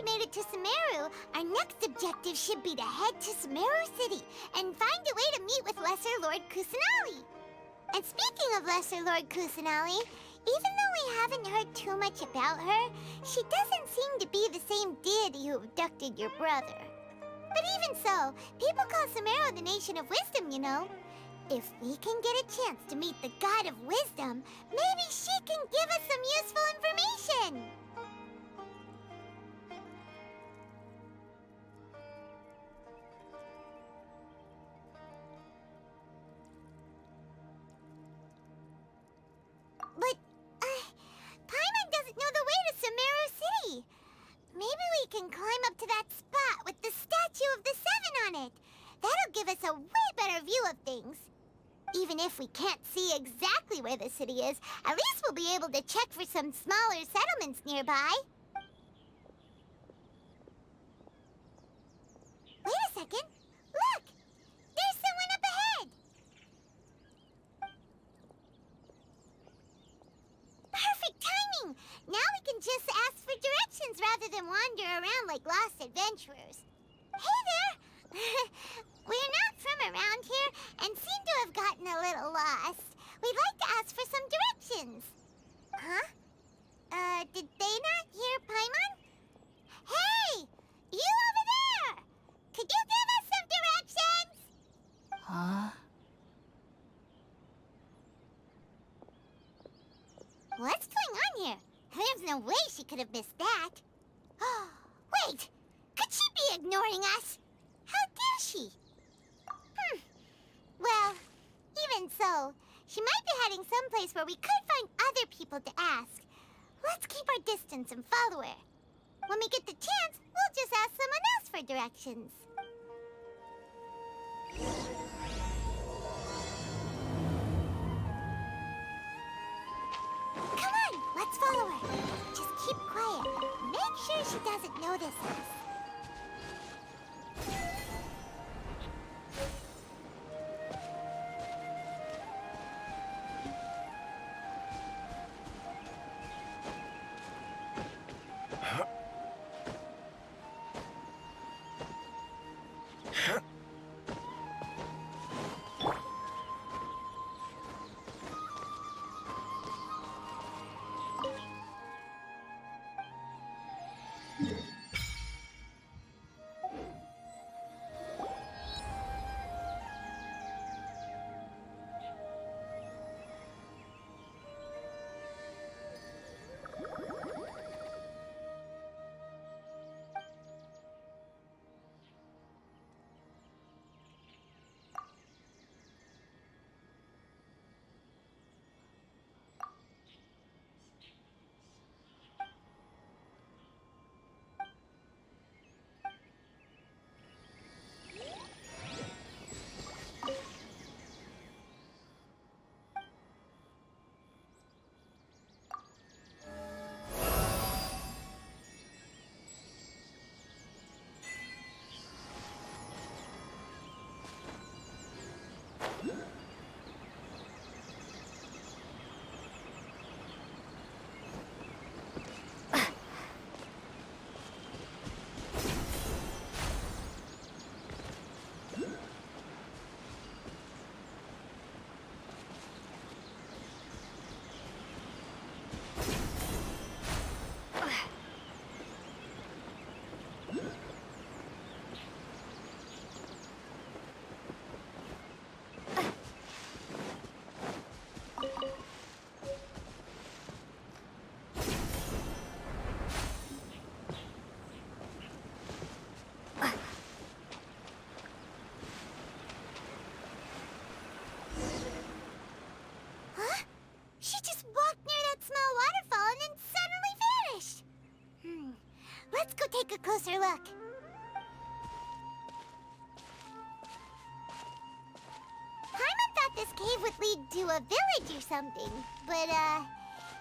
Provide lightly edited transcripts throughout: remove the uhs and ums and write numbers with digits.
we made it to Sumeru, our next objective should be to head to Sumeru City and find a way to meet with Lesser Lord Kusanali. And speaking of Lesser Lord Kusanali, even though we haven't heard too much about her, she doesn't seem to be the same deity who abducted your brother. But even so, people call Sumeru the Nation of Wisdom, you know. If we can get a chance to meet the God of Wisdom, maybe she can give us some useful information. But, Paimon doesn't know the way to Sumeru City. Maybe we can climb up to that spot with the statue of the Seven on it. That'll give us a way better view of things. Even if we can't see exactly where the city is, at least we'll be able to check for some smaller settlements nearby. Wait a second. Look! There's someone up ahead! Perfect timing! Now we can just ask for directions rather than wander around like lost adventurers. Hey there! We're not from around here and seem to have gotten a little lost. We'd like to ask for some directions. Huh? Did they not hear Paimon? Hey! You over there! Could you give us some directions? Huh? What's going on here? There's no way she could have missed that. Wait! Could she be ignoring us? How dare she? Well, even so, she might be heading someplace where we could find other people to ask. Let's keep our distance and follow her. When we get the chance, we'll just ask someone else for directions. Come on, let's follow her. Just keep quiet. Make sure she doesn't notice us. Let's go take a closer look. Paimon thought this cave would lead to a village or something, but,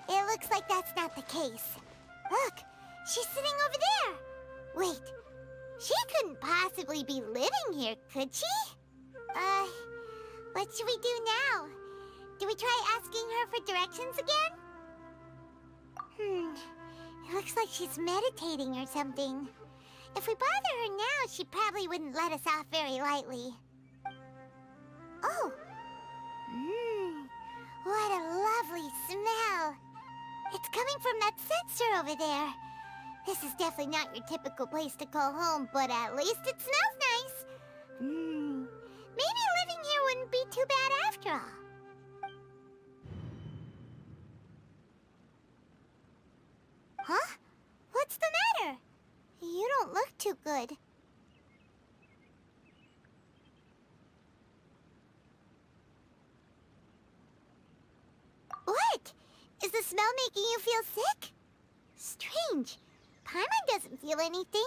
it looks like that's not the case. Look, she's sitting over there. Wait, she couldn't possibly be living here, could she? What should we do now? Do we try asking her for directions again? Looks like she's meditating or something. If we bother her now, she probably wouldn't let us off very lightly. Oh! Mmm, what a lovely smell! It's coming from that sensor over there. This is definitely not your typical place to call home, but at least it smells nice. Mmm, maybe living here wouldn't be too bad after all. Huh? What's the matter? You don't look too good. What? Is the smell making you feel sick? Strange. Paimon doesn't feel anything.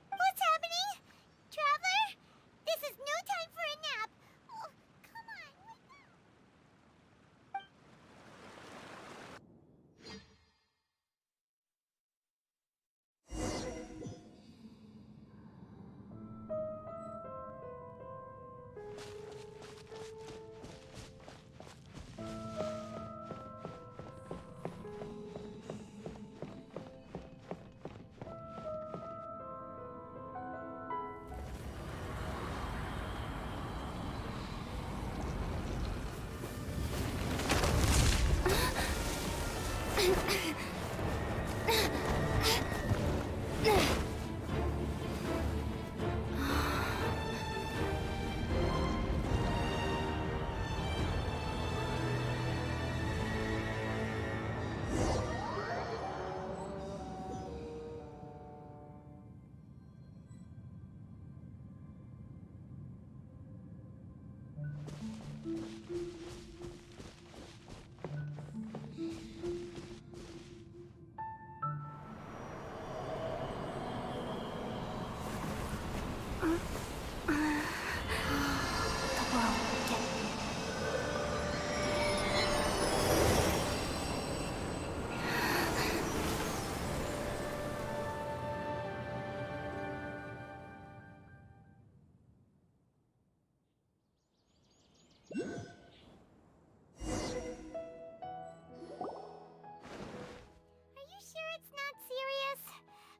What's happening? Traveler? This is no time for a nap. Oh, come on, wake up.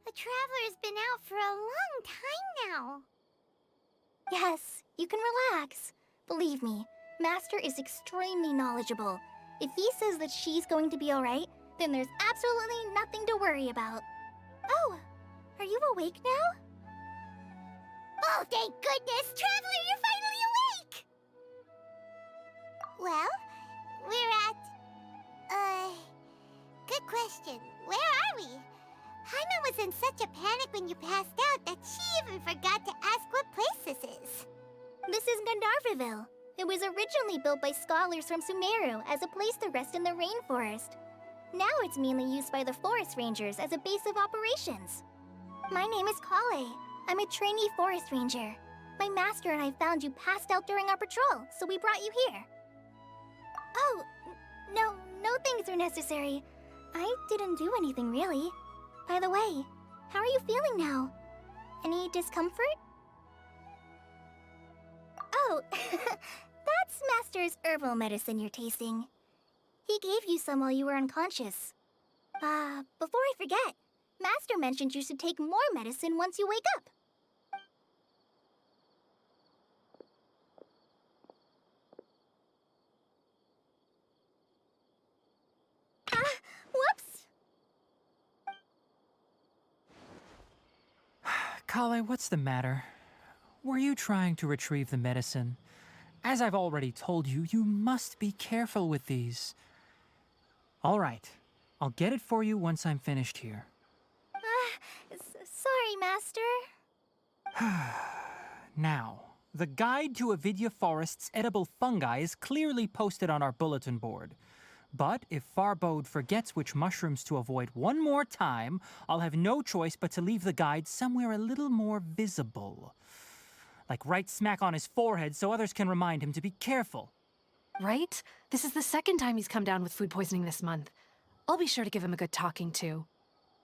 The Traveler's been out for a long time now. Yes, you can relax. Believe me, Master is extremely knowledgeable. If he says that she's going to be alright, then there's absolutely nothing to worry about. Oh, are you awake now? Oh, thank goodness! Traveler, you're finally awake! Well, we're at... good question. Where are we? Paimon was in such a panic when you passed out that she even forgot to ask what place this is. This is Gandharvaville. It was originally built by scholars from Sumeru as a place to rest in the rainforest. Now it's mainly used by the forest rangers as a base of operations. My name is Kale. I'm a trainee forest ranger. My master and I found you passed out during our patrol, so we brought you here. Oh, no things are necessary. I didn't do anything, really. By the way, how are you feeling now? Any discomfort? Oh, that's Master's herbal medicine you're tasting. He gave you some while you were unconscious. Before I forget, Master mentioned you should take more medicine once you wake up. Whoops! Kale, what's the matter? Were you trying to retrieve the medicine? As I've already told you, you must be careful with these. All right, I'll get it for you once I'm finished here. Sorry, Master. Now, the guide to Avidya Forest's edible fungi is clearly posted on our bulletin board. But if Farbode forgets which mushrooms to avoid one more time, I'll have no choice but to leave the guide somewhere a little more visible. Like right smack on his forehead so others can remind him to be careful. Right? This is the second time he's come down with food poisoning this month. I'll be sure to give him a good talking to.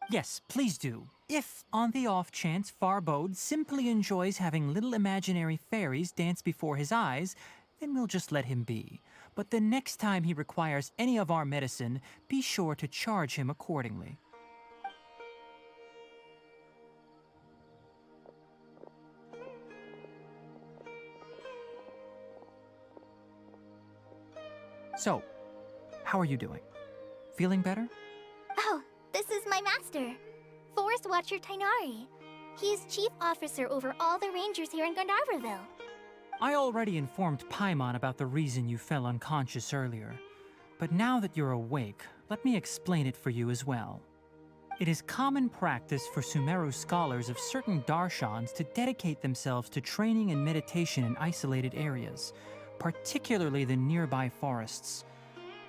Yes, please do. If, on the off chance, Farbode simply enjoys having little imaginary fairies dance before his eyes, then we'll just let him be. But the next time he requires any of our medicine, be sure to charge him accordingly. So, how are you doing? Feeling better? Oh, this is my master, Forest Watcher Tainari. He's chief officer over all the rangers here in Gandharvaville. I already informed Paimon about the reason you fell unconscious earlier. But now that you're awake, let me explain it for you as well. It is common practice for Sumeru scholars of certain darshans to dedicate themselves to training and meditation in isolated areas, particularly the nearby forests.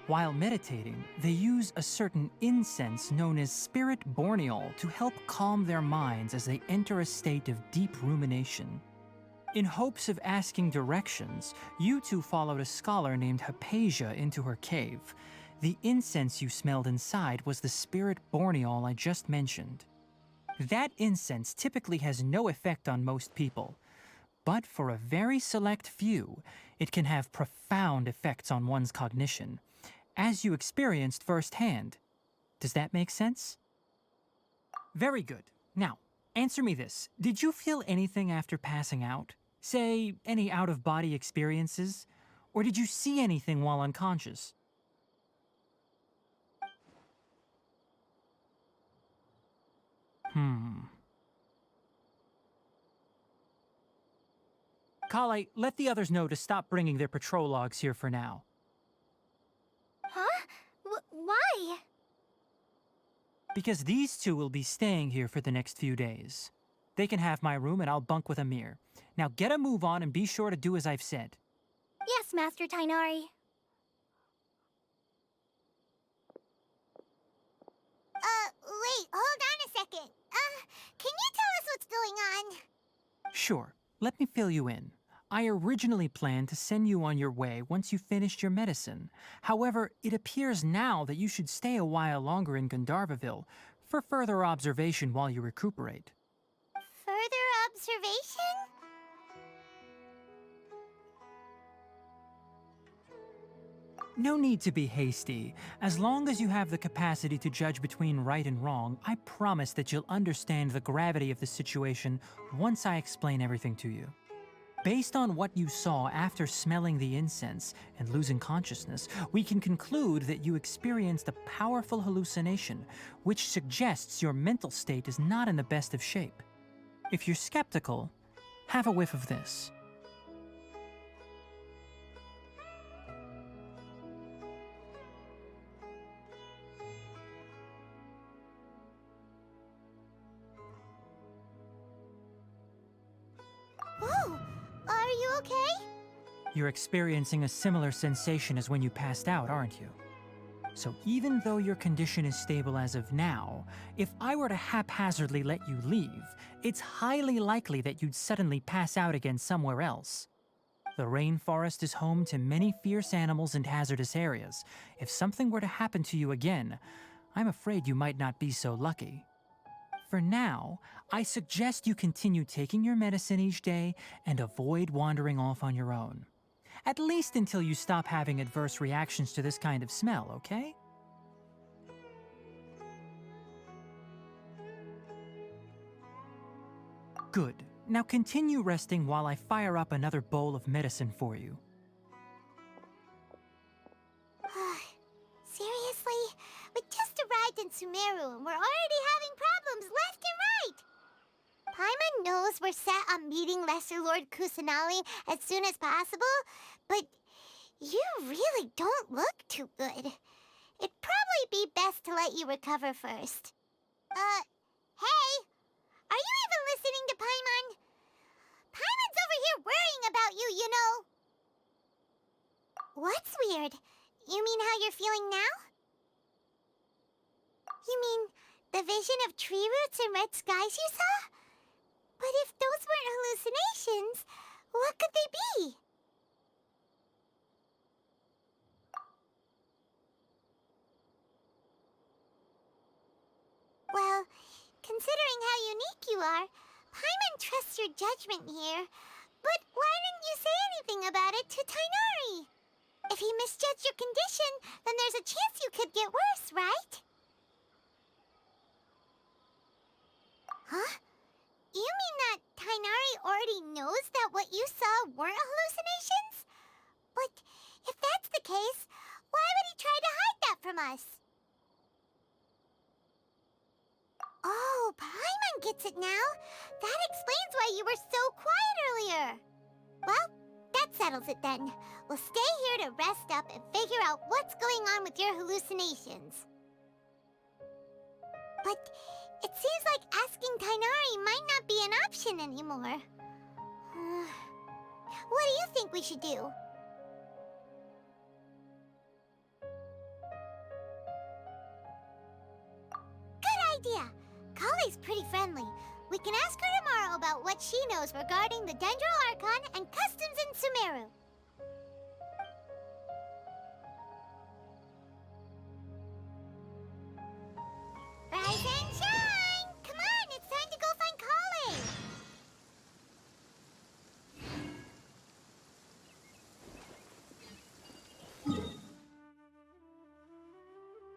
While meditating, they use a certain incense known as spirit borneol to help calm their minds as they enter a state of deep rumination. In hopes of asking directions, you two followed a scholar named Hypatia into her cave. The incense you smelled inside was the spirit borneol I just mentioned. That incense typically has no effect on most people, but for a very select few, it can have profound effects on one's cognition, as you experienced firsthand. Does that make sense? Very good. Now, answer me this. Did you feel anything after passing out? Say, any out-of-body experiences? Or did you see anything while unconscious? Kale, let the others know to stop bringing their patrol logs here for now. Huh? Why? Because these two will be staying here for the next few days. They can have my room and I'll bunk with Amir. Now get a move on and be sure to do as I've said. Yes, Master Tainari. Wait, hold on a second. Can you tell us what's going on? Sure, let me fill you in. I originally planned to send you on your way once you finished your medicine. However, it appears now that you should stay a while longer in Gandharvaville for further observation while you recuperate. Further observation? No need to be hasty. As long as you have the capacity to judge between right and wrong, I promise that you'll understand the gravity of the situation once I explain everything to you. Based on what you saw after smelling the incense and losing consciousness, we can conclude that you experienced a powerful hallucination, which suggests your mental state is not in the best of shape. If you're skeptical, have a whiff of this. Oh, are you okay? You're experiencing a similar sensation as when you passed out, aren't you? So even though your condition is stable as of now, if I were to haphazardly let you leave, it's highly likely that you'd suddenly pass out again somewhere else. The rainforest is home to many fierce animals and hazardous areas. If something were to happen to you again, I'm afraid you might not be so lucky. For now, I suggest you continue taking your medicine each day and avoid wandering off on your own. At least until you stop having adverse reactions to this kind of smell, okay? Good. Now continue resting while I fire up another bowl of medicine for you. Seriously? We just arrived in Sumeru and we're already having problems left and right! Paimon knows we're set on meeting Lesser Lord Kusanali as soon as possible, but you really don't look too good. It'd probably be best to let you recover first. Hey! Are you even listening to Paimon? Paimon's over here worrying about you, you know! What's weird? You mean how you're feeling now? You mean the vision of tree roots and red skies you saw? But if those weren't hallucinations, what could they be? Well, Considering how unique you are, Paimon trusts your judgment here. But why didn't you say anything about it to Tainari? If he misjudged your condition, then there's a chance you could get worse, right? Huh? You mean that Tainari already knows that what you saw weren't hallucinations? But if that's the case, why would he try to hide that from us? Oh, Paimon gets it now. That explains why you were so quiet earlier. Well, that settles it then. We'll stay here to rest up and figure out what's going on with your hallucinations. But it seems like asking Tainari might not be an option anymore. What do you think we should do? Good idea! Kale's pretty friendly. We can ask her tomorrow about what she knows regarding the Dendro Archon and customs in Sumeru.